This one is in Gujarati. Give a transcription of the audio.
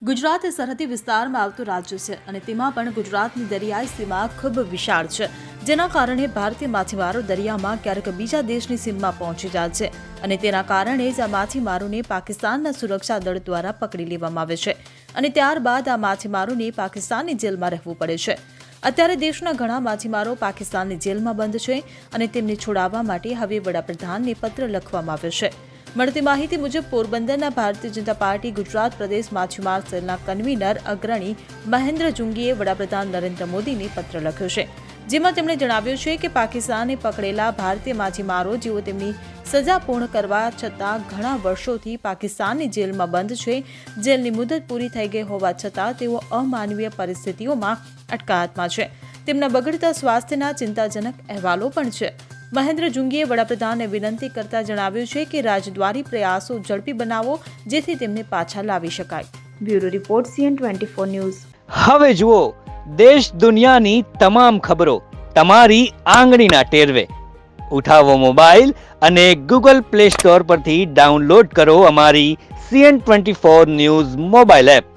ગુજરાત એ સરહદી વિસ્તારમાં આવતું રાજ્ય છે અને તેમાં પણ ગુજરાતની દરિયાઈ સીમા ખૂબ વિશાળ છે, જેના કારણે ભારતીય માછીમારો દરિયામાં ક્યારેક બીજા દેશની સીમમાં પહોંચી જાય છે અને તેના કારણે જ આ માછીમારોને પાકિસ્તાનના સુરક્ષા દળ દ્વારા પકડી લેવામાં આવે છે અને ત્યારબાદ આ માછીમારોને પાકિસ્તાનની જેલમાં રહેવું પડે છે। અત્યારે દેશના ઘણા માછીમારો પાકિસ્તાનની જેલમાં બંધ છે અને તેમને છોડાવવા માટે હવે વડાપ્રધાનને પત્ર લખવામાં આવ્યો છે। મળતી માહિતી મુજબ પોરબંદરના ભારતીય જનતા પાર્ટી ગુજરાત પ્રદેશ માછીમાર સેલના કન્વીનર અગ્રણી મહેન્દ્ર જુંગીએ વડાપ્રધાન નરેન્દ્ર મોદીને પત્ર લખ્યો છે, જેમાં તેમણે જણાવ્યું છે કે પાકિસ્તાને પકડેલા ભારતીય માછીમારો જેઓ તેમની સજા પૂર્ણ કરવા છતાં ઘણા વર્ષોથી પાકિસ્તાનની જેલમાં બંધ છે, જેલની મુદત પૂરી થઈ ગઈ હોવા છતાં તેઓ અમાનવીય પરિસ્થિતિઓમાં અટકાયતમાં છે। તેમના બગડતા સ્વાસ્થ્યના ચિંતાજનક અહેવાલો પણ છે। મહેન્દ્ર જુંગીએ વડાપ્રધાનને વિનંતી કરતા જણાવ્યું છે કે રાજદ્વારી પ્રયાસો ઝડપી બનાવો જેથી તેમને પાછા લાવી શકાય। Bureau report CN24 news. હવે જુઓ દેશ દુનિયાની તમામ ખબરો તમારી આંગળીના ટેરવે। ઉઠાવો મોબાઈલ અને Google Play Store પરથી ડાઉનલોડ કરો અમારી CN24 ન્યૂઝ મોબાઈલ એપ।